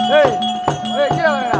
ஏய் ஏய் கீழ வாடா.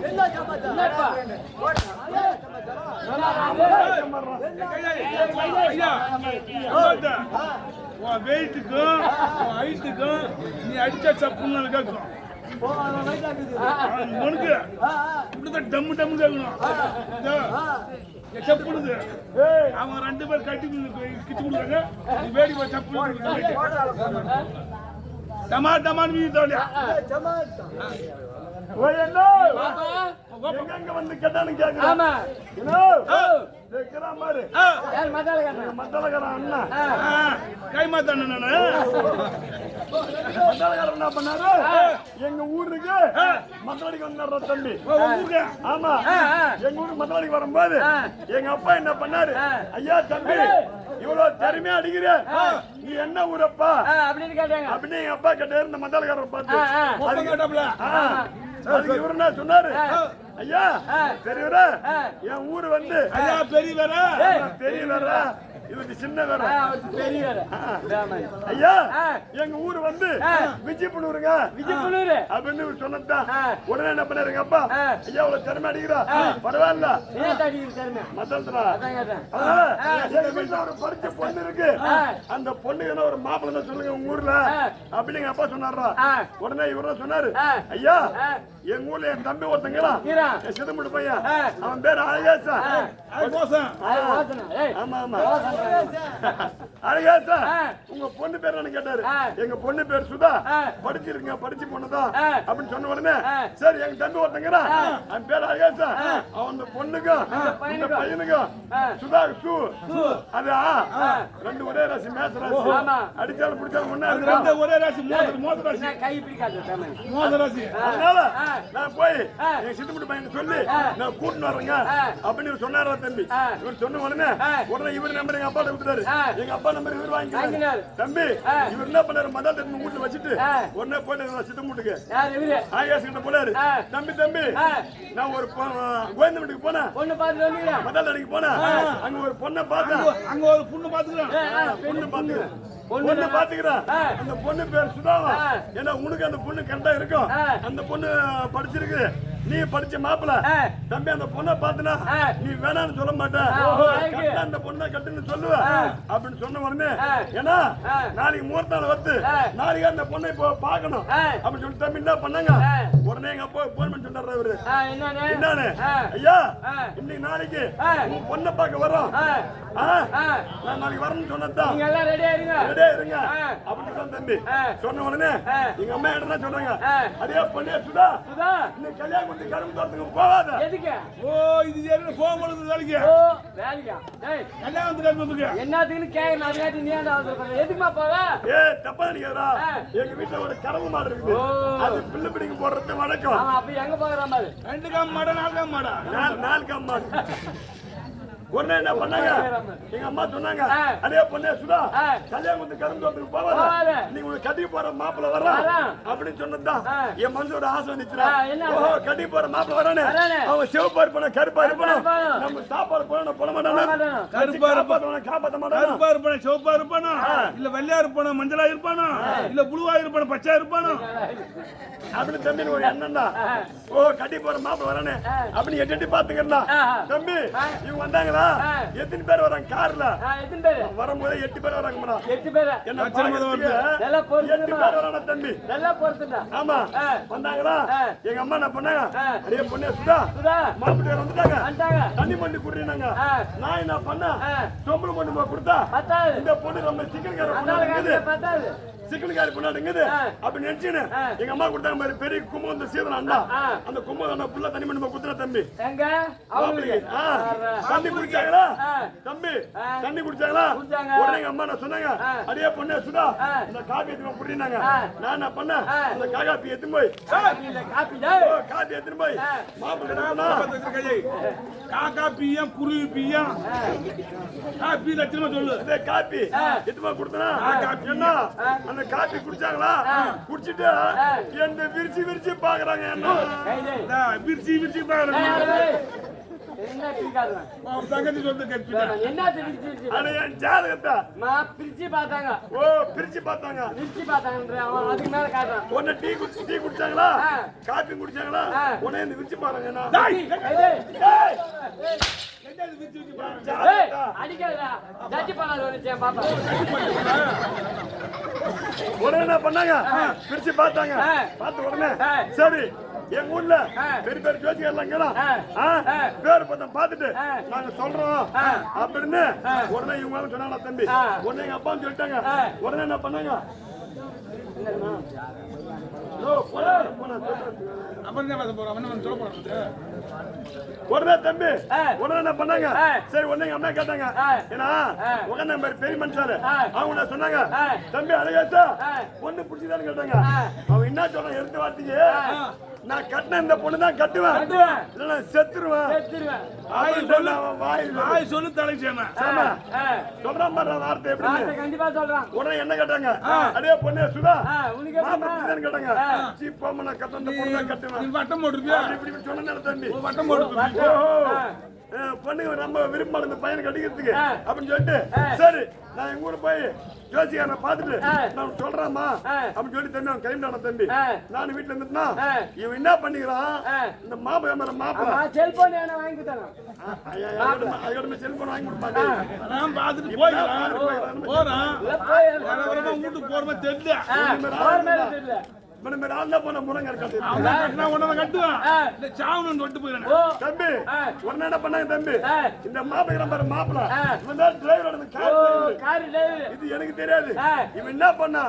என்ன சமாச்சாரம் வெயிட்டுக்கும் ஹைட்டுக்கும் நீ அடிச்சா சப்புன்னு கேட்கும் உனக்கு இப்படிதான் டம்மு டம்மு கேட்கணும் சப்புனுது அவங்க 2 பேர் கட்டி கிச்சு கொடுக்குறாங்க நீ வேடி போய் சப்பு டமா டமான்னு வீடு தோழியா எங்க வந்து கேட்டானு கை மாத்தான என்ன பண்ணாரு எங்க ஊருக்கு மத்தவடிக்கு வந்தாரு தம்பி ஆமா எங்க ஊருக்கு மத்தவடிக்கு வரும்போது எங்க அப்பா என்ன பண்ணாரு ஐயா தம்பி இவ்வளவு திறமையா அடிக்கிற நீ என்ன ஊரப்பா அப்படின்னு கேட்டாங்க அப்படின்னு எங்க அப்பா கேட்டாரு இந்த மத்தாளக்காரரை பார்த்து அதுக்கு இவரு என்ன சொன்னாரு ஐயா பெரியவரா என் ஊரு வந்து ஐயா பெரியவரா இவருக்கு சின்ன வேற ஐயா எங்க ஊரு வந்து விஜயபுனூருங்க அப்படின்னு சொன்னதான் உடனே என்ன பண்ணாருங்க அப்பா ஐயா இவ்வளவு திறமை அடிக்கிறா பரவாயில்ல மத்தா எங்க வீட்டுல ஒரு படிச்ச பொண்ணு இருக்கு அந்த பொண்ணுக்கு ஒரு மாப்பிள்ளை சொல்லுங்க உங்க ஊர்ல அப்படின்னு எங்க அப்பா சொன்னாரா உடனே இவரு சொன்னாரு ஐயா எங்க ஊர்ல என் தம்பி ஒருத்தங்களா சிதம்பரம் பையன் அவன் பேரு அழகேசா ஆமா ஆமா அழகேசா உங்க பொண்ணு பேர் என்ன கேட்டாரு எங்க பொண்ணு பேர் சுதா படிச்சிருக்கீங்க படிச்சு பொண்ணுதான் அப்படின்னு சொன்ன உடனே சரி எங்க தம்பி ஒருத்தங்களா அவன் பேர் அழகேசா அவன் பொண்ணுக்கும் இந்த பையனுக்கும் சுதா சு அது 2 ஒரே ராசி மேச ராசி அடிச்சாலும் பிடிச்சாலும் ஒண்ணா ஒரே ராசி மோத ராசி கை பிடிக்காது மோத ராசி அதனால நான் போய் என் சித்தப்பட்டு பையன் சொல்லி நான் கூட்டிட்டு வரேங்க அப்படின்னு சொன்னாரா தம்பி இவர் சொன்ன உடனே இவர் நம்பர் எங்க அப்பா விட்டுறாரு எங்க அப்பா நம்பர் இவர் வாங்கிக்கிறாரு தம்பி இவர் என்ன பண்ணாரு மதால் தம்பி வீட்டுல வச்சுட்டு உடனே போயிட்டு சித்தப்பட்டுக்கு ஆகாஷ் கிட்ட போனாரு தம்பி நான் ஒரு கோயந்த வீட்டுக்கு போனேன் பொண்ணு பார்த்து மதால் அடிக்கு போனேன் அங்க ஒரு பொண்ணை பார்த்தேன் அங்க ஒரு பொண்ணு பாத்துக்கிறேன் பொண்ணு பாத்துக்கிறேன் அந்த பொண்ணு பேர் சுதாவா ஏன்னா உனக்கு அந்த பொண்ணு கரெக்டா இருக்கும் அந்த பொண்ணு படிச்சிருக்கு நீ படிச்ச மாப்பிள தம்பி அந்த பொண்ணை பாத்துனா நீ வேணான்னு சொல்ல மாட்டேன் அந்த பொண்ணை கட்டுன்னு சொல்லுவ அப்படின்னு சொன்ன உடனே ஏன்னா நாளைக்கு முகூர்த்தால வந்து நாளைக்கு அந்த பொண்ணை இப்போ பாக்கணும் அப்படின்னு சொல்லி தம்பி என்ன பண்ணாங்க உடனே எங்க அப்பா போன் பண்ணி சொன்னாரு அவரு என்னன்னு ஐயா இன்னைக்கு நாளைக்கு உன் பொண்ணை பார்க்க வரோம் நான் நாளைக்கு வரணும்னு சொன்னதான் ரெடியா இருங்க அப்படின்னு சொன்ன தம்பி சொன்ன உடனே எங்க அம்மா என்ன சொல்றாங்க அதே பொண்ணே சுதா இன்னைக்கு கல்யாணம் வந்து கரும்பு தோட்டத்துக்கு போகாத எதுக்கு இது ஏறின போகும்போது வேலைக்கு கல்யாணம் வந்து என்னத்துக்கு கேட்கணும் அதுக்காட்டி நீ எதுக்குமா போவ தப்பா நினைக்கிறா எங்க வீட்டுல ஒரு கரும்பு மாடு இருக்குது அது பிள்ளை பிடிக்க போடுறது வணக்கம் அப்ப எங்க போகிற மாதிரி 2 காம் மாடா 4 காம் மாடா 4 காம் மாடு உடனே என்ன பண்ணாங்க எங்க அம்மா சொன்னாங்க அதே பொண்ணே சுதா கல்யாணம் வந்து கரும்பு தோட்டத்துக்கு போவாத நீங்க உனக்கு கட்டி போற மாப்பிள்ள வர்றா அப்படின்னு சொன்னதுதான் என் மனசோட ஆசை வந்துச்சுடா கட்டி போற மாப்பிள்ள வரானே அவன் சிவப்பா இருப்பான கருப்பா இருப்பான நம்ம சாப்பாடு போன போட மாட்டானா கருப்பா இருப்பான காப்பாத்த மாட்டானா கருப்பா இருப்பான சிவப்பா இருப்பானா இல்ல வெள்ளையா இருப்பானா மஞ்சளா இருப்பானா இல்ல புளுவா இருப்பான பச்சையா இருப்பானா அப்படின்னு தம்பி ஒரு எண்ணம் தான் கட்டி போற மாப்பிள்ள வரானே அப்படின்னு எட்டி பாத்துக்கிறா தம்பி இவங்க வந்தாங்களா எத்தனை பேர் வராங்க கார்ல எத்தனை பேர் வரும்போது 8 பேர் வராங்க மேடம் 8 பேர் என்ன 8 பேர் வராங்க தம்பி நல்லா பொறுத்துடா ஆமா வந்தாங்களா எங்க அம்மா என்ன பண்ணாங்க அடே பொண்ணே சுதா மாப்பிள்ளை வந்துட்டாங்க தண்ணி மண்டி குடிறாங்க நான் என்ன பண்ண சொம்பு மண்ணு கொடுத்தா இந்த பொண்ணு நம்ம சிக்கன் கார சிக்கனுக்காரி பொண்ணாடுங்குது அப்படி நினைச்சுன்னு எங்க அம்மா கொடுத்தாங்க மாதிரி பெரிய கும்பம் வந்து சீதன அண்ணா அந்த கும்பம் அண்ணா புள்ள தண்ணி மண்ணு குத்துற தம்பி தண்ணி குடிச்சாங்களா தம்பி தண்ணி குடிச்சாங்களா உடனே எங்க அம்மா என்ன சொன்னாங்க அடியே பொண்ணே சுதா இந்த காபி எடுத்து குடினாங்க நான் என்ன பண்ண அந்த காபி எடுத்து போய் காபி எடுத்து போய் மாப்பிள்ளை காப்பியும் குருவி பியும் காபி லட்சணமா சொல்லு அதே காபி எடுத்து போய் கொடுத்தனா என்ன அந்த காபி குடிச்சாங்களா குடிச்சிட்டு என்ன விரிச்சு பாக்குறாங்க என்ன விரிச்சு பாக்குறாங்க என்ன பிரிக்காதுங்க அவன் தங்கச்சி சொத்து கட்டிட்டான். என்ன பிரிச்சு ஆனா என் ஜாதகத்தை பிரிச்சு பார்த்தாங்க ஓ பிரிச்சு பார்த்தாங்க. பிரிச்சு பார்த்தாங்கன்ற அவன் அதுக்கு மேல காட்டுறான் உன்னை டீ குடிச்சாங்களா காபி குடிச்சாங்களா உன்னை இந்த விரிச்சு பாருங்க அடிக்காதா ஜட்ஜி பண்ணாது ஒரு பாப்பா உடனே என்ன பண்ணாங்க பிரிச்சு பார்த்தாங்க. பார்த்த உடனே சரி எங்க ஊர்ல பெரிய பெரிய ஜோதிகர்லாம் பேர் பத்தம் பார்த்துட்டு நாங்க சொல்றோம் அப்படின்னு உடனே இவங்க சொன்னாங்க தம்பி. உடனே எங்க அப்பா சொல்லிட்டாங்க. உடனே என்ன பண்ணாங்க உடனே தம்பி உடனே என்ன பண்ணாங்க சரி உடனே எங்க அம்மா கேட்டாங்க. ஏன்னா உடனே பெரிய மனுஷாரு அவங்க சொன்னாங்க தம்பி அழகாச்சா பொண்ணு பிடிச்சதான்னு கேட்டாங்க. அவன் என்ன சொல்றான் எடுத்த வார்த்தைக்கு நான் கட்டின இந்த பொண்ணு தான் கட்டுவேன் இல்ல செத்துருவேன் வாய் சொல்லு தலை சொல்றான் பாரு வார்த்தை எப்படி கண்டிப்பா சொல்றான். உடனே என்ன கேட்டாங்க அடே பொண்ணு சுதா கேட்டாங்க சீப்பாம நான் கட்ட இந்த பொண்ணு தான் கட்டுவேன் வட்டம் போட்டுருப்பியா இப்படி சொன்ன தம்பி வட்டம் போட்டு பொண்ணுங்க ரொம்ப விரும்பாடு இந்த பையனுக்கு அடிக்கிறதுக்கு அப்படின்னு சொல்லிட்டு சரி நான் எங்க ஊர் போய் ஜோசிகாரனை பார்த்துட்டு நான் சொல்றேம்மா அப்படின்னு சொல்லி தம்பி அவன் கிளம்பிட்டான தம்பி. நானும் வீட்டுல இருந்துட்டுனா இவன் என்ன பண்ணிக்கிறான் இந்த மாப்பிள்ளை செல்போன் என்ன வாங்கி கொடுத்தாங்க அதோட செல்போன் வாங்கி கொடுப்பாங்க. நான் பார்த்துட்டு போறான் வீட்டுக்கு போறமா தெரியல போன முருங்க இருக்காது கட்டுவான் சாவணும் தொட்டு போயிடறேன் தம்பி உடனே என்ன பண்ணாங்க தம்பி இந்த மாப்பிள்ளை இவன் தான் டிரைவர் இது எனக்கு தெரியாது. இவன் என்ன பண்ணா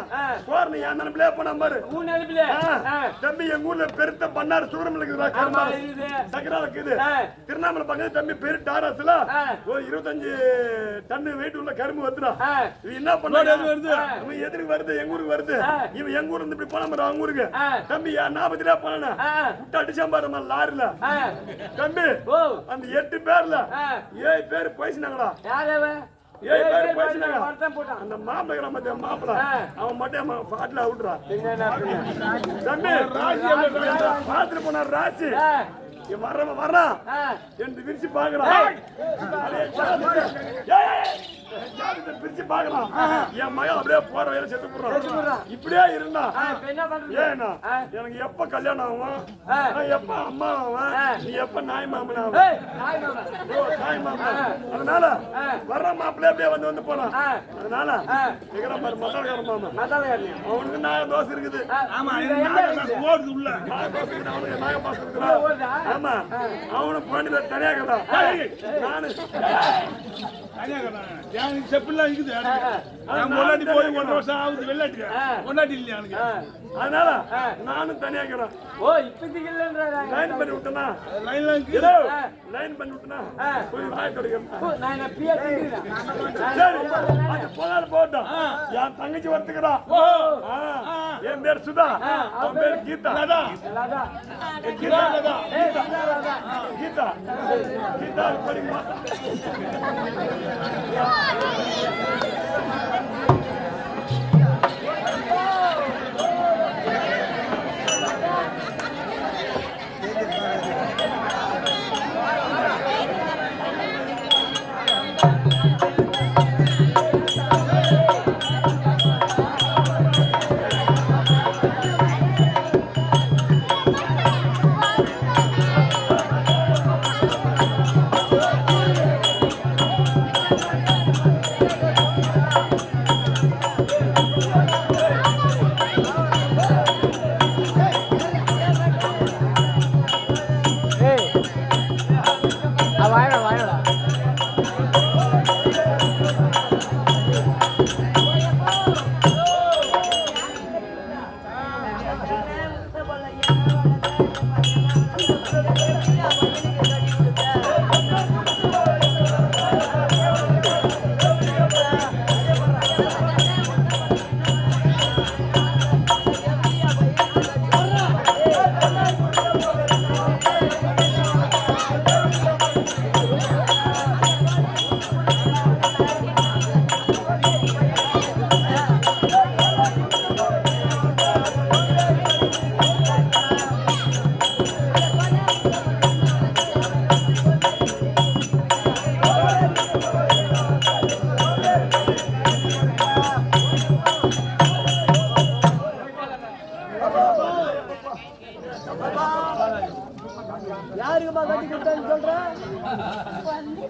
போறேன் என் நினைப்பிலே போனா பாரு தம்பி எங்க ஊர்ல பெருத்த பண்ணாரு சூரம் சக்கரா இருக்குது திருவண்ணாமலை பக்கத்து தம்பி பெரு டாரஸ்ல ஒரு 25 டன்னு வெயிட் உள்ள கரும்பு வந்துடா. இவன் என்ன பண்ணாரு இவன் எதிர்க்கு வருது எங்க ஊருக்கு வருது. இவன் எங்க ஊர்ல இருந்து இப்படி போன மாதிரி அவங்க தம்பி நான் பத்தியா போன விட்டு அடிச்சா பாருமா லாரில தம்பி அந்த 8 பேர்ல 7 பேர் போயிச்சுனாங்கடா. 7 பேர் போயிச்சுனாங்க. அந்த மாப்பிள்ளை மாப்பிள்ளை அவன் மட்டும் பாட்டுல அவுட்றா தம்பி பாத்துட்டு போனார் ராசி வர்றான் என்று விரிச்சு பாக்குறான் பிரிச்சு பாக்கலாம். என் மகன் அப்படியே போற வயல செத்து போடுறான். இப்படியே இருந்தா ஏன்னா எனக்கு எப்ப கல்யாணம் ஆகும் எப்ப அம்மா ஆகும் நீ எப்ப நாய் மாமன் ஆகும் நாய் மாமன். அதனால வர்ற மாப்பிள்ளை அப்படியே வந்து போனான். அதனால மத்தாளக்கார மாமன் அவனுக்கு நாய தோசை இருக்குது. நாயபாசம் இருக்கிறான். ஆமா அவனுக்கு பாண்டியில தனியாக நானு செப்பெல்லாம் இருக்குது போய் 1 வருஷம் ஆகுது வெள்ளாட்டி கொண்டாட்டி இல்லையா எனக்கு. அதனால நானும் தனியாக்கிறேன். லைன் பண்ணி விட்டனா லைன் பண்ணி விட்டனா போய் வாய் தொடக்கிறேன். போட்டோம் என் தங்கச்சி வரத்துக்கிறா. என் பேர் சுதா அவன் பேர் கீதா. கீதா கீதா கீதா படிக்குமா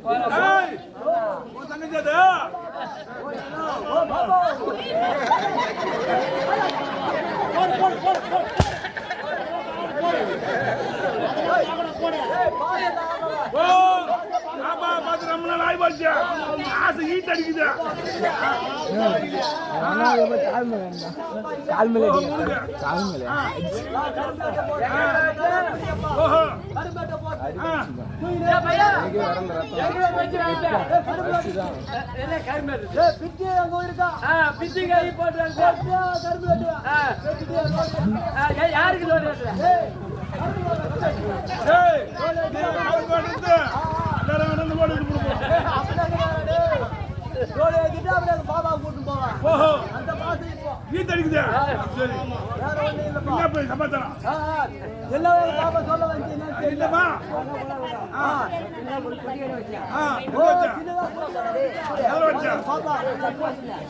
ஏய் உன் தங்கச்சி அது ஓ ஆமா பாத்து ரொம்ப நாள் ஆகி போச்சு ஆசை ஈட்டு அடிக்குது ஓஹோ ஏய் பையா எங்க வச்சு வாங்க என்ன கரும்பு பிச்சி அங்க இருக்கா பிச்சி கை போடுறாங்க கரும்பு வெட்டுவா யாருக்கு லோடு வெட்டுற ஏய் அவங்க வந்து எல்லாரும் வந்து போடு ரோடு ஏத்திட்டு அப்படியே பாபா கூட்டு போவா ஓஹோ அந்த பாத்து இப்போ ஈட்டு அடிக்குது சரி வேற ஒண்ணு இல்லப்பா என்ன போய் சமாச்சாரம் எல்லாரும் பாபா சொல்ல வந்து என்ன இல்லமா ஓ சின்னதா எவ்வளோ வச்சா பாபா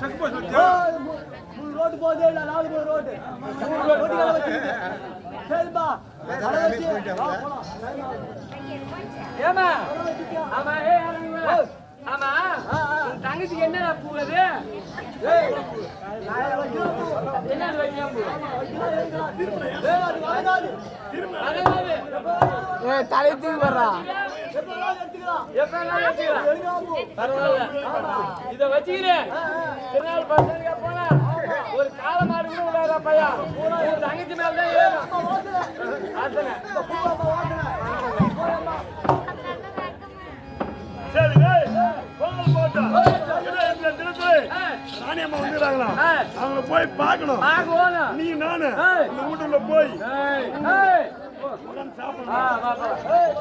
செக் போஸ்ட் வச்சா ரோடு போதே இல்ல 4 போய் ரோடு ரோட்டுல வச்சிருக்கு சரிப்பா வர வச்சு போலாம் ஏமா ஆமா ஆமா உன் தங்கச்சிக்கு என்னடா பூ அது ஏய் என்ன வைக்கலாம் பூ ஏய் அது வாங்காது தலை தூக்கி வர்றா எப்பலாம் எடுத்துக்கலாம் எப்பெல்லாம் வச்சுக்கலாம் பரவாயில்ல இதை வச்சுக்கிறேன் திருநாள் பசங்க போனா ஒரு கால மாடு கூட விடாதா பையா உன் தங்கச்சி மேல தான் ஏறும் ஆசனை சரி ஏய் பொங்கல் போட்டா இந்த தினத்துல ராணியம்மா வந்துறாங்களா அவங்க போய் பார்க்கணும் ஆகணும் நீ நானு இந்த வீட்டுல போய் சாப்பிடணும் வா வா ஏய்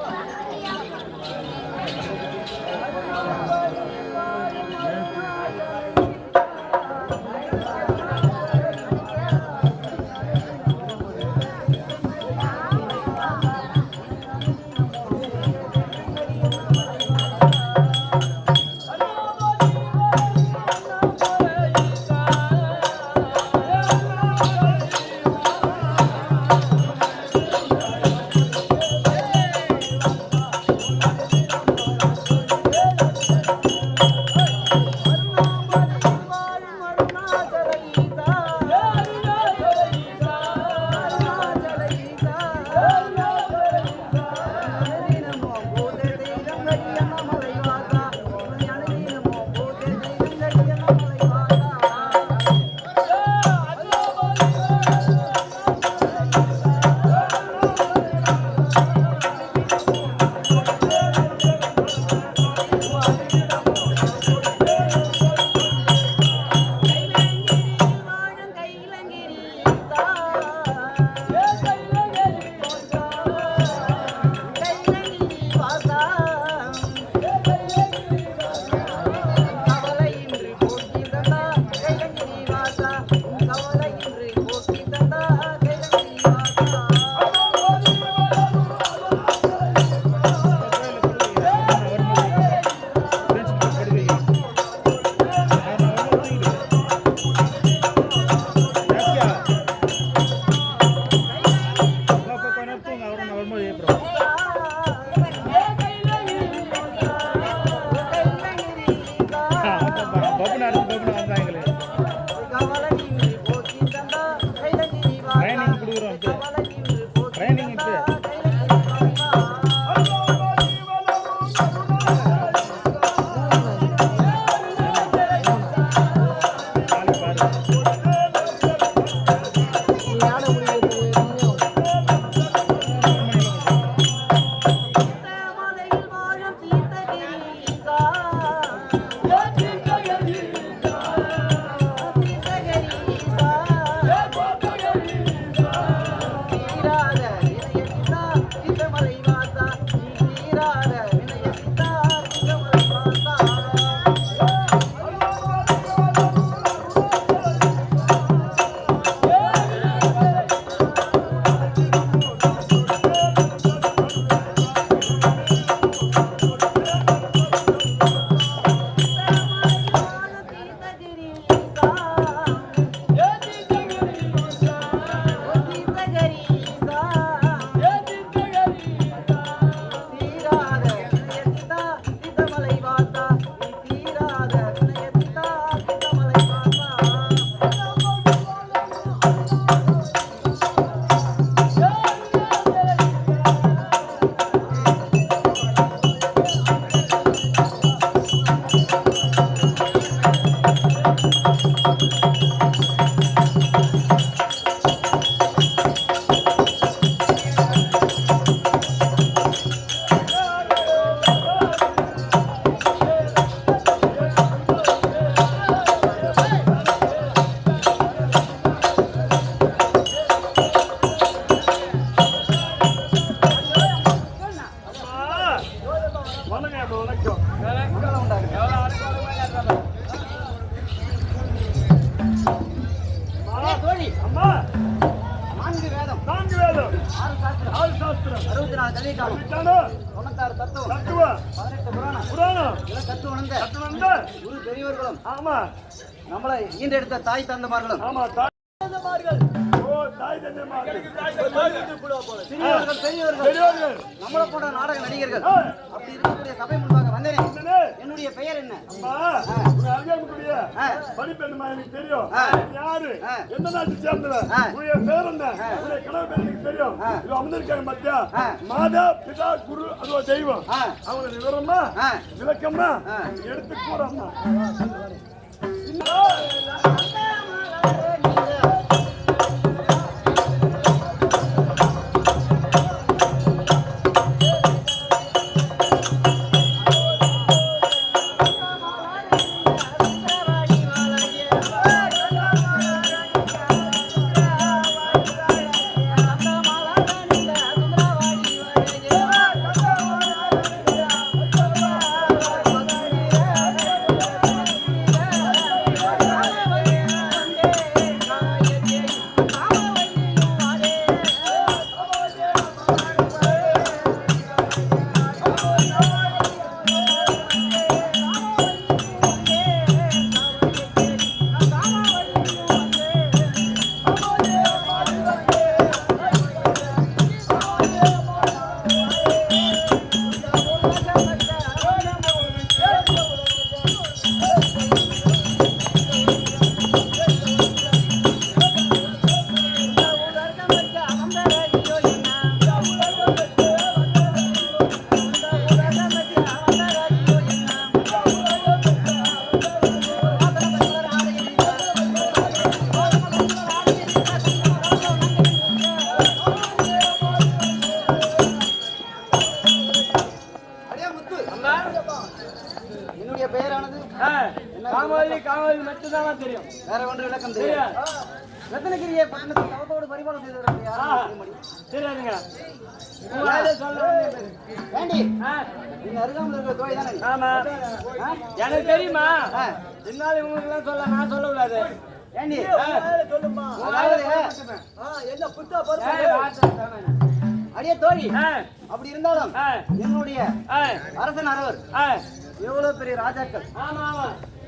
சாஸ்திரம் 64 கல்விக்காலம் விஞ்ஞானம் 96 தத்துவம் தத்துவம் 18 புராணம் புராணம் இதெல்லாம் கற்று உணர்ந்த கத்துவந்த குரு பெரியவர்களும் ஆமா நம்மளை ஈண்டெடுத்த தாய் தந்தமார்களும் ஆமா ஓ தாய் தந்தைமார்கள் சிறியவர்கள் பெரியவர்கள் பெரியவர்கள் நம்மளை போன்ற நாடக நடிகர்கள் ஆ. அப்படி இருக்கக்கூடிய சபை முன்பாக வந்தேனே என்னது? என்னுடைய பெயர் என்ன அம்மா உன் அருகாமக்கூடிய ஆ. படிப்பெண்ணுமா எனக்கு தெரியும் ஆ. நீ யாரு ஆ. எந்த நாட்டு சேர்ந்தவ ஆ. உன்னுடைய பேர் என்ன உன்னுடைய கணவர் பேர் எனக்கு தெரியும் ஆ. இது அமர்ந்திருக்காங்க மத்தியா ஆ. மாதா பிதா குரு அது ஒரு தெய்வம் ஆ. அவங்க விவரமா ஆ. விளக்கமா ஆ. எடுத்து கூறம்மா அடியே முத்து அம்மா என்னுடைய பெயரானது காமாவதி காமாவதி மட்டும்தான் தெரியும். வேற ஒன்று விளக்கம் தெரியாது ரத்னகிரியை பட்டணத்தை தவத்தோடு பரிபாலம் செய்தவர்கள் யாரும் தெரியாதுங்க. உங்களால சொல்ல வேண்டிய பேரு. வேண்டி ஆ, நீங்க அருகாமல் இருக்கிற தோய் தானே ஆமா ஆ? எனக்கு தெரியுமா. ஆ. என்னால இவங்களுக்குலாம் சொல்ல நான் சொல்லக்கூடாது. ஏண்டி சொல்லுமா அதாவது என்ன புத்தா பருப்பு அடியே தோழி ஆ, அப்படி இருந்தாலும் ஆ, என்னுடைய ஆ, அரசன் அரவர் ஆ, எவ்வளவு பெரிய ராஜாக்கள் ஆமா ஆமா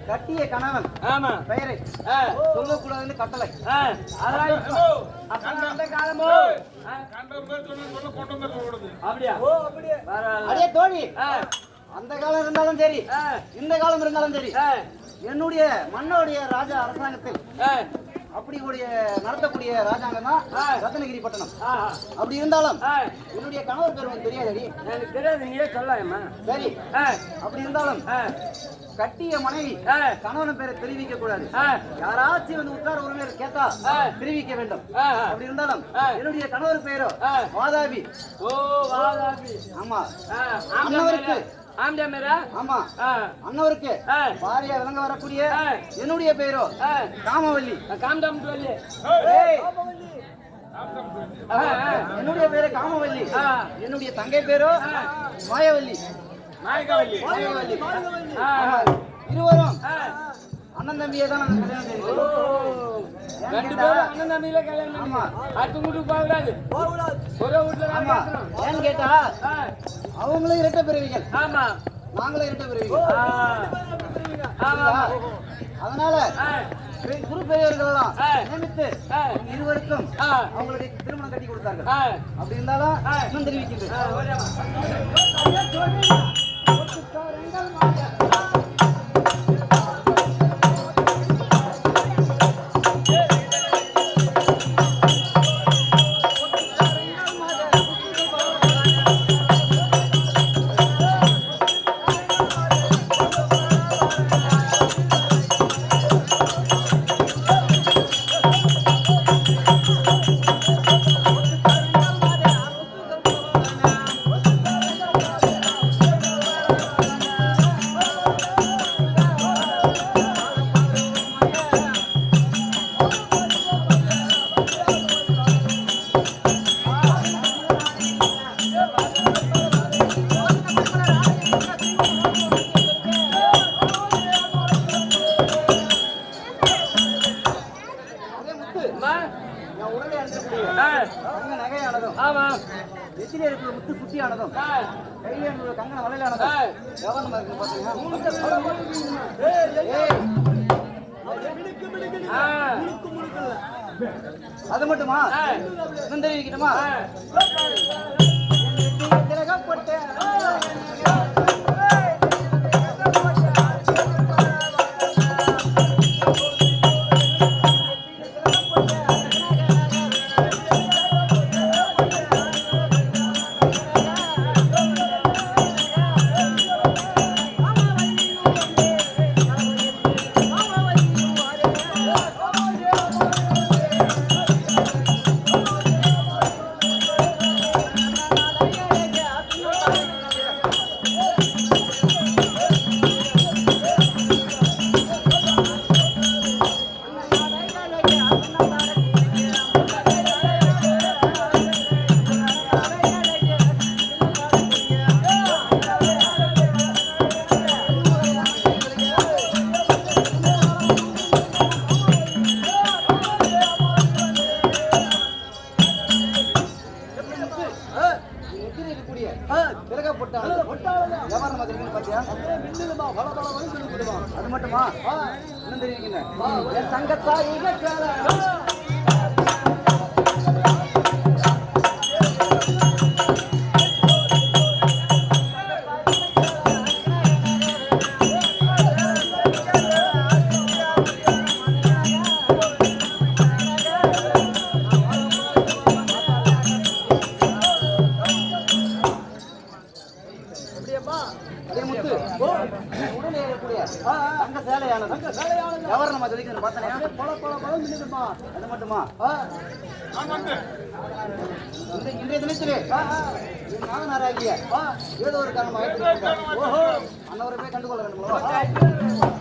கட்டிய கணவன் ஆமா பெயரை ஆ, சொல்லக்கூடாதுன்னு கட்டளை ஆ, அதெல்லாம் இப்போ அப்ப அந்த காலமோ ஆ, கண்டம் பேர் சொன்னா கொண்டு வந்து சொல்லக்கூடாது. அப்படியா பரவாயில்ல. அடியே தோழி ஆ, அந்த காலம் இருந்தாலும் சரி ஆ, இந்த காலம் இருந்தாலும் சரி ஆ, என்னுடைய மன்னனுடைய ராஜா அரசாங்கத்தில் ஆ, அப்படி கூடிய நடத்தக்கூடிய ராஜாங்கம் தான் ஆ. ரத்னகிரி பட்டணம் ஆ, அப்படி இருந்தாலும் ஆ, என்னுடைய கணவர் பேர் உனக்கு தெரியாதடி எனக்கு தெரியாது நீயே சொல்லலாமா. சரி ஆ, அப்படி இருந்தாலும் ஆ, கட்டிய மனைவி ஆ, கணவன் பேரை தெரிவிக்க கூடாது ஆ, யாராச்சும் வந்து உற்றார் உறவினர் கேட்டா ஆ. தெரிவிக்க வேண்டும் ஆ, அப்படி இருந்தாலும் ஆ. என்னுடைய கணவர் பெயரோ ஆ. வாதாபி ஓ வாதாபி. ஆமா ஆ, அண்ணவருக்கு. ஆம்டா மேரா. ஆமா ஆ, அண்ணவருக்கு ஆ, பாரியா விளங்க வரக்கூடிய ஆ. என்னுடைய பெயரோ ஆ, காமவல்லி காம்டம் சொல்லி. ஏய், ஆ, ஆ, என்னுடைய பேரு காமவல்லி ஆ. என்னுடைய தங்கை பேரோ மாயவல்லி நாயகவல்லி. மாயவல்லி ஆ, ஆமா. இருவரும் ஆ, அண்ணன் தம்பியை தான் நாங்க கல்யாணம் ஓ, செய்தோம். ரெண்டு பேரும் அண்ணன் தம்பியில கல்யாணம் ஆமா. பண்ணி அடுத்த வீட்டுக்கு போக கூடாது. ஒரே வீட்டுல தான் ஆமா இருக்கணும். ஏன்னு கேட்டா ஆ, அவங்களும் இரட்டை பிறவிகள் ஆமா நாங்களும் இரட்டை பிறவிகள் ஆ, ஆமா அதனால ஆ, குரு பெரியவர்களெல்லாம் ஆ. நியமித்து ஆ, இருவருக்கும் ஆ, அவங்களுடைய திருமணம் கட்டி கொடுத்தார்கள் ஆ, அப்படி இருந்தாலும் ஆ. இன்னும் தெரிவிக்கின்றேன் ஆ, ஓடியாமா. உச்சியானதும் கையில என்னோட கங்கண வலையிலானதும் கவனமா இருக்கு பாத்தீங்கன்னா. அது மட்டுமா இன்னும் தெரிவிக்கணுமா? அது மட்டுமா இன்னும் தெரிவிக்கிறேன் என் தங்கத்தாய் அது மட்டுமா இன்றைய தினத்திலே நாகனாராகிய ஏதோ ஒரு காரணமாக அன்னவரை போய் கண்டுகொள்ள வேண்டும்.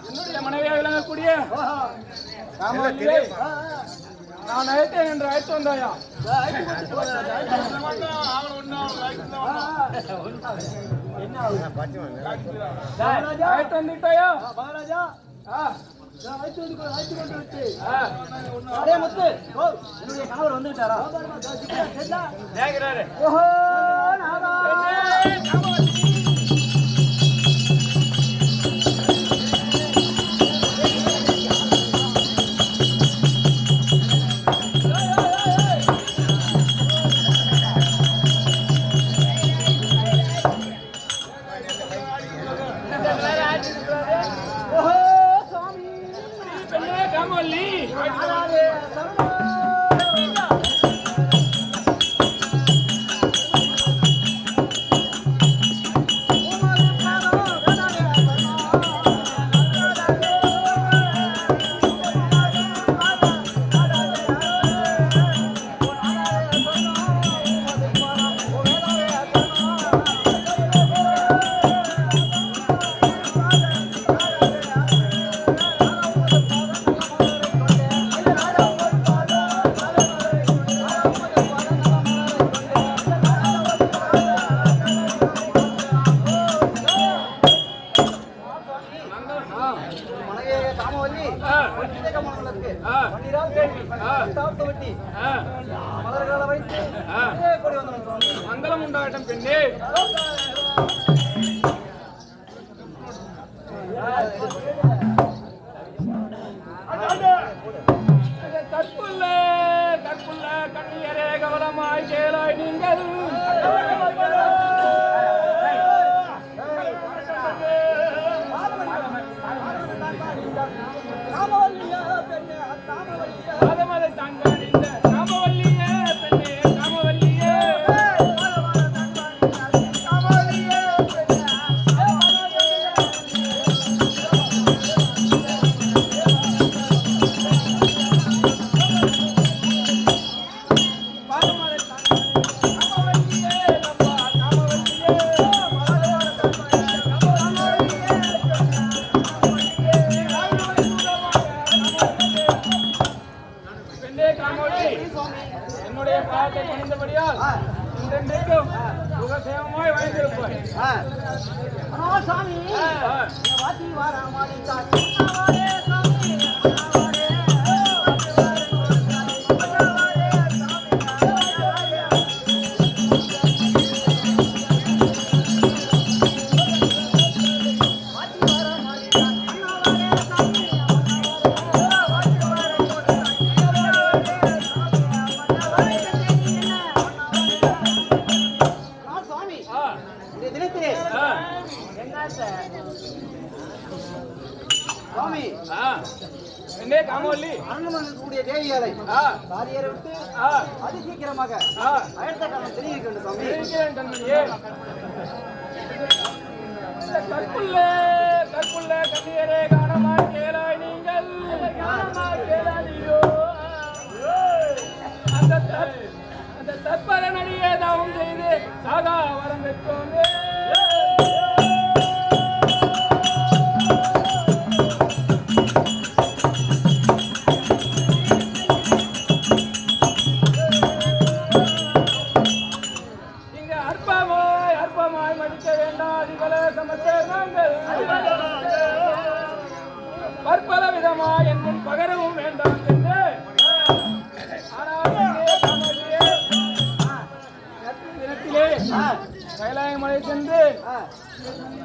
என்னுடைய மனைவியாக விளங்கக்கூடிய நான் அழைத்தேன் என்று அழைத்து வந்தாயா? அழைத்து வந்துட்டாயா? என்னுடைய கணவர் வந்து விட்டாரா? மங்களம் உண்டாகட்டும் பெண்ணே. சாமி வாத்தி வாரா மாடி சாமி சாமி என்னே காமவல்லி அரண்மனைக்கூடிய தேவியாரை காரியரை விட்டு அதிசீக்கிரமாக அடுத்த காலம் தெரிவிக்க வேண்டும் சாமி. தெரிவிக்கிறேன் கண்மணியே. கற்புள்ள கண்ணியரே காணமாய் கேளாய் நீங்கள் காணமாய் கேளாதியோ அந்த தற்பர நடிகை தாவும் செய்து சாகா வரம் பெற்றோமே. பற்பல விதமா என்னும் பகரவும் வேண்டாம் என்று தினத்திலே கைலாயமலை சென்று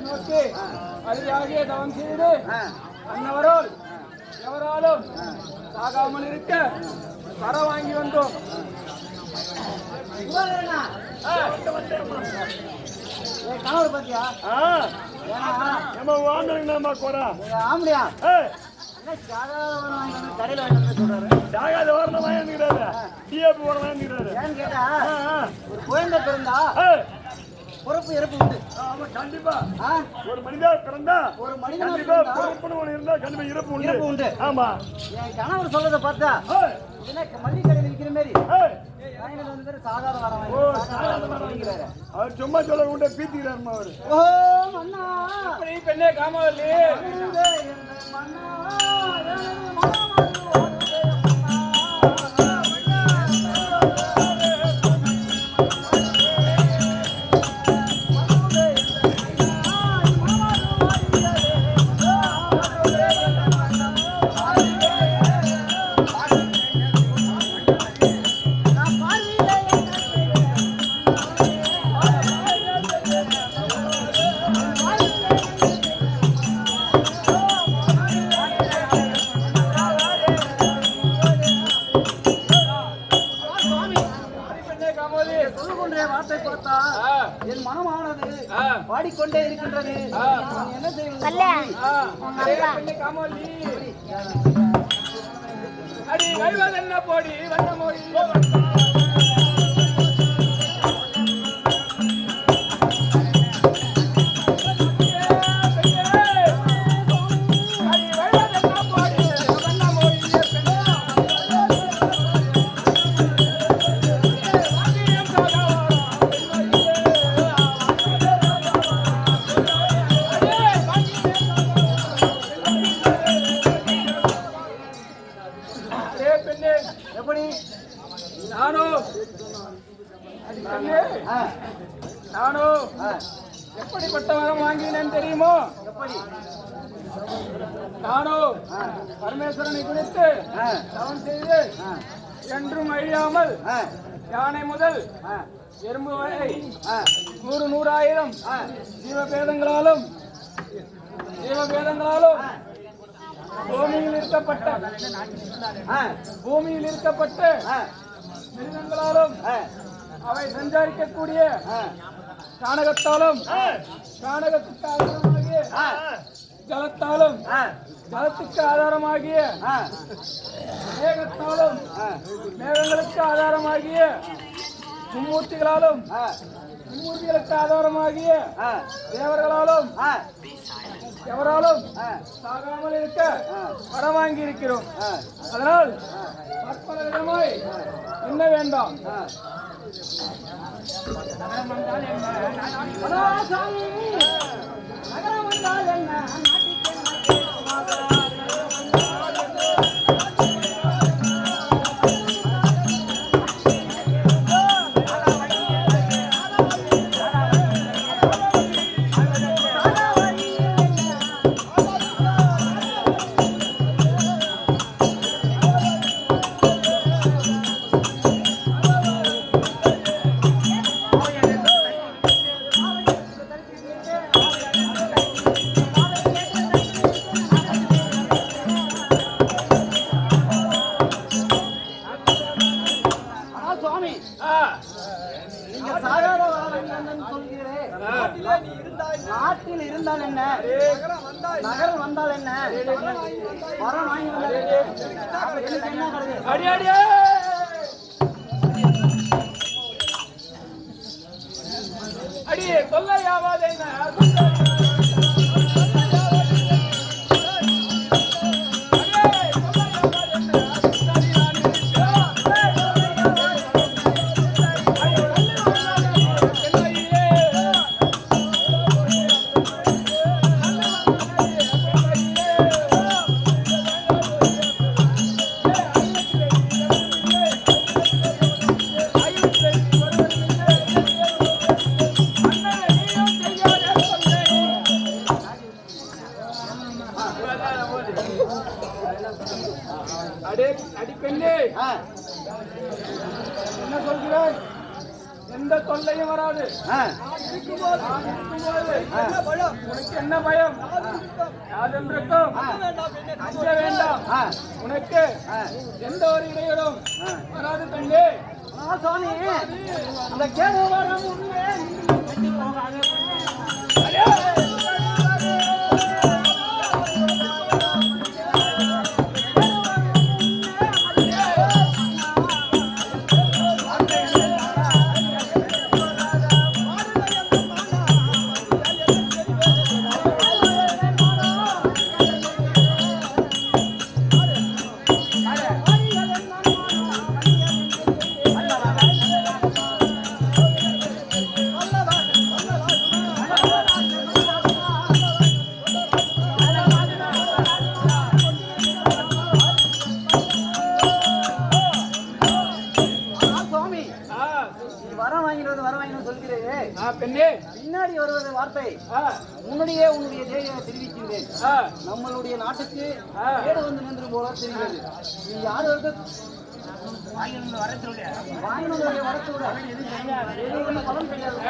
நோக்கி அதிகாகிய தவம் செய்து அன்னவரோல் எவராலும் சாகாமல் இருக்க வர வாங்கி வந்தோம். கணவர் பத்தியா ஆம்படியா கடையில சாகாத ஓரணம் வாங்கிக்கிறாரு டிஏபி ஓரணம் வாங்கிக்கிறாரு ஏன்னு கேட்டா ஒரு குழந்தை பிறந்தா பொறுப்பு இறப்பு உண்டு. கண்டிப்பா ஒரு மனிதர் பிறந்தா ஒரு மனிதன் பொறுப்புன்னு ஒண்ணு இருந்தா கண்டிப்பா இறப்பு உண்டு. ஆமா என் கணவர் சொல்றதை பார்த்தா மல்லிகை கடையில் விற்கிற மாதிரி சாதாரண வர அவர் சும்மா சொல்ல உண்ட பீத்திக்கிறாருமா அவரு. ஓ மன்னா பெண்ணே காமவல்லி வார்த்தை பார்த்தா என் மனமானது பாடிக்கொண்டே இருக்கின்றது. என்ன செய்வது? அடி வைவதென்ன போடி வண்ணமோடி எப்படிப்பட்ட வரம் வாங்கினேன் தெரியுமோ? நானும் பரமேஸ்வரனை குறித்து தவம் செய்து என்றும் அழியாமல் யானை முதல் எறும்பு வரை 100,000 ஜீவபேதங்களாலும் பூமியில் இருக்கப்பட்ட மிருகங்களாலும் அவை சஞ்சாரிக்கக்கூடிய கானகத்தாலும் கானகத்துக்கு ஆதாரமாகிய ஜலத்தாலும் ஜலத்துக்கு ஆதாரமாகிய மேகத்தாலும் மேகங்களுக்கு ஆதாரமாகிய மும்மூர்த்திகளாலும் மும்மூர்த்திகளுக்கு ஆதாரமாகிய தேவர்களாலும் எவராலும் சாகாமல் இருக்க வரம் வாங்கி இருக்கிறோம். அதனால் பற்பல விதமாய் என்ன வேண்டாம். நகரம் வந்தால் என்ன நாட்டில் இருந்தால் என்ன, நகரம் வந்தால் என்ன, வரம் வாங்கி வந்தால் என்ன கிடையாது. அடி அடியே அடியே தொல்லையாவாது என்ன அடிப்பெண்ணே என்ன சொல்கிறாய்? எந்த தொல்லையும் வராது. உனக்கு என்ன பயம்? யாதென்றுக்கும் அஞ்ச வேண்டாம். உனக்கு எந்த ஒரு இடையூறும் வராது பெண்ணே. சுவாமி அந்த கேடு வரம் பெண்ணே பின்னாடி வருவது வார்த்தை முன்னாடியே உன்னுடைய தேவையை தெரிவிக்கின்றேன். நம்மளுடைய நாட்டுக்கு கேடு வந்து நின்று போல தெரிகிறது. நீ யாரு வாங்கினதுடைய வரத்தோட பலன் கிடையாது.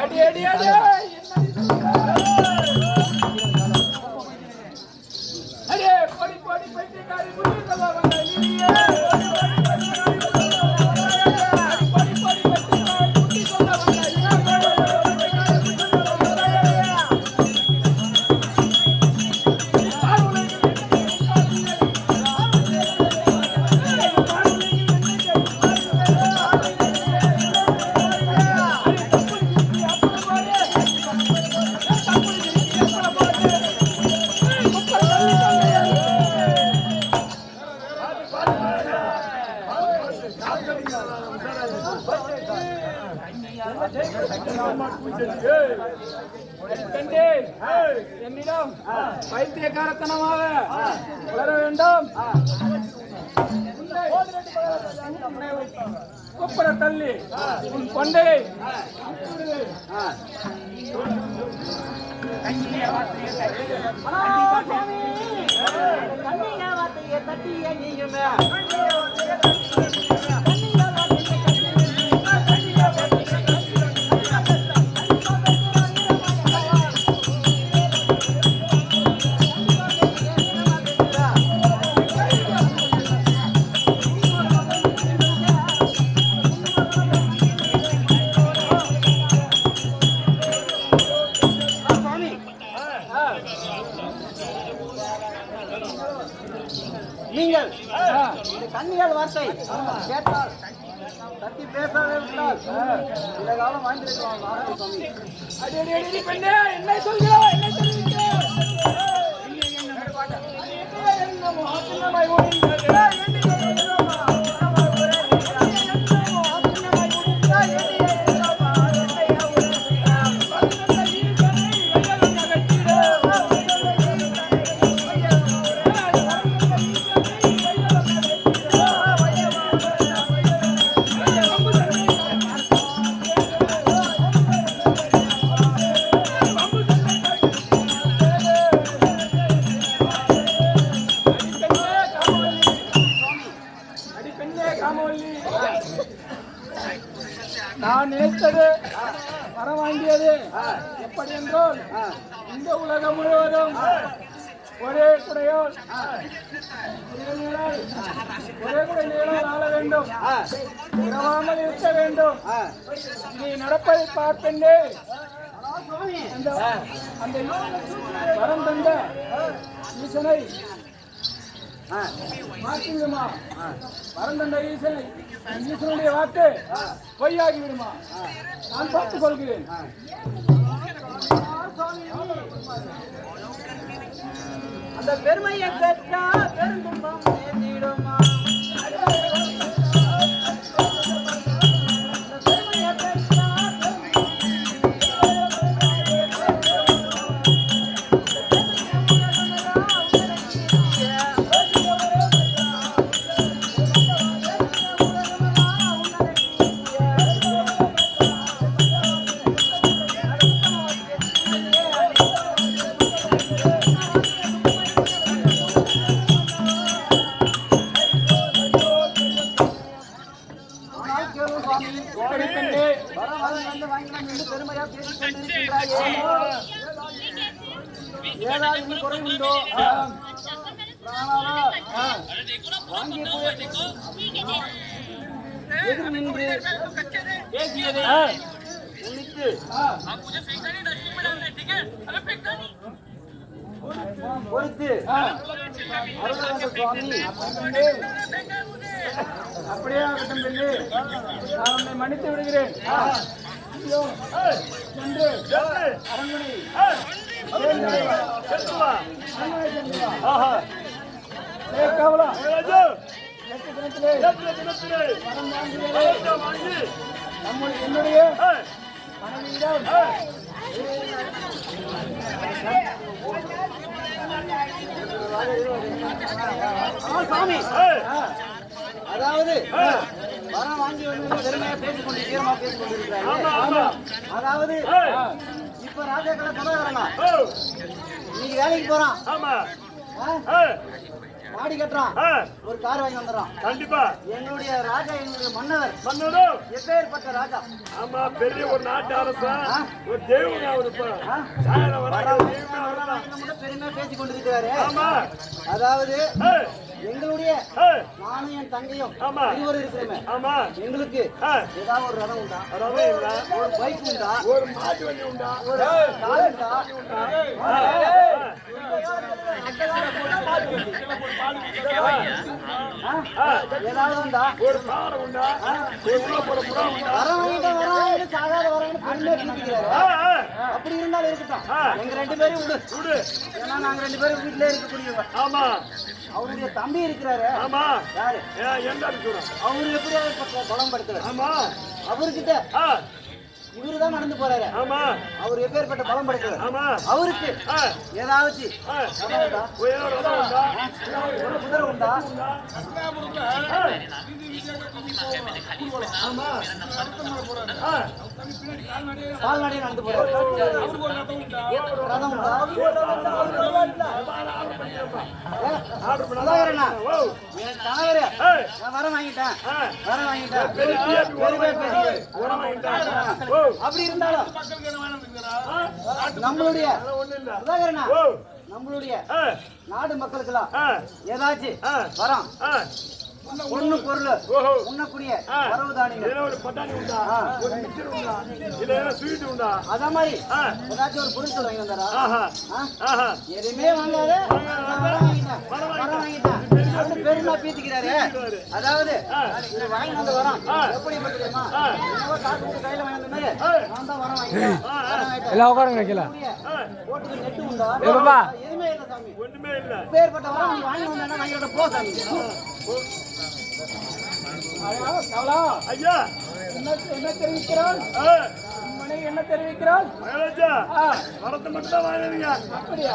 என்னிடம் வைத்தியக்காரத்தனமாக வர வேண்டும். குப்பர தள்ளி உன் கொண்டை தட்டிய நீங்க நீங்கள் இந்த கண்ணியால் வார்த்தை கேட்டால் தட்டி பேசாதே விட்டால் இந்த காலம் வாழ்ந்திருக்கலாம். என்ன சொல்கிறாய்? என்ன சொல்கிறீர்கள்? நான் நினைத்தது வர வாங்கியது எப்படி என்றால் இந்த உலகம் முழுவதும் ஒரே குடையோல் ஒரே குடை நீளம் ஆள வேண்டும், உறவாமல் இருக்க வேண்டும். நீ நடப்பதை பார்ப்பெண்டே சுவாமி அந்த வரம் தந்த ஈசனை மாற்றிவிடுமா? வரம் தந்த ஈசனுடைய வாக்கு பொய்யாகி விடுமா? நான் பார்த்துக் கொள்கிறேன். அந்த பெருமையை பெற்றா பெருந்துன்பம் நேர்ந்திடுமா? ஏதாவது குறை உண்டோ? எதிர் நின்று பேசியதை உன்னித்து பொறுத்து அருளானந்த சுவாமி அப்படியே ஆகட்டும் பெண்ணே, நான் உன்னை மன்னித்து விடுகிறேன். சென்று அரண்மனை என்னுடைய மனைவியிடம் சாமி அதாவது வரம் வாங்கி வந்து பெருமையா பேசிக் கொண்டிருக்கிறாங்க. அதாவது இப்ப ராஜாக்களை கொண்டாடுறாங்க. இன்னைக்கு வேலைக்கு போறான், மாடி கட்டுறான், ஒரு கார் வாங்கி வந்துடுறான். கண்டிப்பா எங்களுடைய ராஜா, எங்களுடைய மன்னவர் மன்னரும் எப்பேற்பட்ட ராஜா. ஆமா, பெரிய ஒரு நாட்டு அரசன், ஒரு தெய்வம் அவரு. பெருமையா பேசிக் கொண்டிருக்கிறாரு. ஆமா, அதாவது எங்களுடைய நானும் என் தங்கையும் இருவரும் இருக்கிறோமே. ஆமா, எங்களுக்கு ஏதாவது ஒரு ரதம் உண்டா? ரதம் இல்ல, ஒரு பைக் உண்டா? ஒரு மாட்டு வண்டி உண்டா? ஒரு கார் உண்டா? ஏதாவது உண்டா? ஒரு பாறை உண்டா? வரம் வாங்கிட்டு சாகாத வரவங்க பெருமையா பேசிக்கிறாரு. அப்படி இருந்தாலும் இருக்கட்டும், எங்க ரெண்டு பேரும் விடு. ஏன்னா நாங்க ரெண்டு பேரும் வீட்டுல இருக்கக்கூடியவங்க. ஆமா, அவருடைய தம்பி இருக்கிறாரு. ஆமா, யாரு? அவரு எப்படி பலம் படுத்துறாரு? ஆமா, அவர்கிட்ட இவருதான் நடந்து போறாரு. ஆமா, அவர் எப்பேற்பட்ட பலம் படுத்துறாரு? ஆமா, அவருக்கு ஏதாச்சும் குதிரை உண்டா? கால்நடை நடந்து போறாரு. ரதம் உண்டா? என் கணவரு நான் வரம் வாங்கிட்டேன். அப்படி இருந்தாலும் நம்மளுடைய நம்மளுடைய நாடு மக்களுக்கெல்லாம் ஏதாச்சும் வரம் ஒண்ணு பொருள் உண்ணக்கூடிய வரவு தானியம் ஒரு பட்டாணி உண்டா? ஒரு மிச்சர் உண்டா? இல்ல ஸ்வீட் உண்டா? அத மாதிரி ஏதாச்சும் ஒரு பொருட்கள் வாங்கி வந்தாரா? எதுவுமே வாங்காத வரம் வாங்கிட்டேன் பெருமா பீத்திக்கிறாரு. அதாவது இது வாங்கி வந்து வரோம் எப்படி தெரியுமா? காசு கையில வாங்கி வந்தாரு, நான் தான் வரம் வாங்கிட்டேன். எல்லாம் உட்காருங்க வைக்கல. ஓட்டுக்கு நெட்டு உண்டா? எதுவுமே இல்ல சாமி, ஒண்ணுமே இல்ல. பேர்பட்ட வரம் நீ வாங்கி வந்தா வாங்கிட்ட போ சாமி. ஐயா, என்ன தெரிவிக்கிறாள்? மனைவி என்ன தெரிவிக்கிறாள்? வரத்தை மட்டும் தான் வாங்கினீங்க,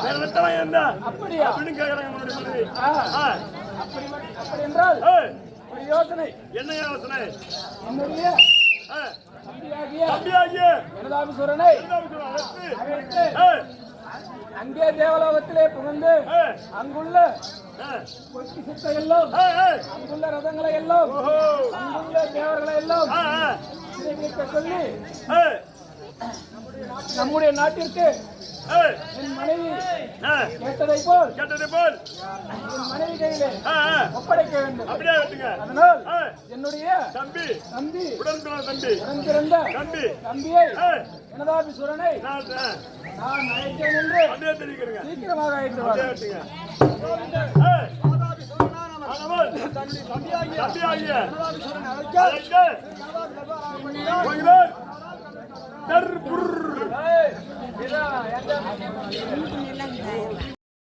வேற வெட்ட வாங்கியிருந்தா அப்படியா அப்படின்னு கேட்கறாங்க உங்களுடைய மனைவி. அப்படி என்றால் ஒரு யோசனை. என்ன யோசனை? என்னுடைய தம்பியாகிய எனதாபிசுரனை அங்கே தேவலோகத்திலே புகுந்து அங்குள்ள கொச்சி சித்தை எல்லாம், அங்குள்ள ரதங்களை எல்லாம், அங்குள்ள தேவர்களை எல்லாம் சொல்லி நம்முடைய நாட்டிற்கு என் மனைவி ஏய், கேட்டதைப் போல் கேட்டது போல் என் மனைவி கையிலே ஒப்படைக்க வேண்டும். அப்படியே விட்டுங்க. அதனால் ஏய், என்னுடைய தம்பி தம்பி உடன்பிறந்த தம்பி உடன்பிறந்த தம்பி தம்பியை ஏய், எனதாபிசுரனை நான் நான் அழைத்தேன் என்று அப்படியே தெரிவிக்கிறேங்க. சீக்கிரமாக அழைத்து அப்படியே வா. விட்டுங்க. ஏய், ஆனவன் தம்பியாகிய அழைக்க போகிறேன். தர்புர். ஏய், இதா, எந்த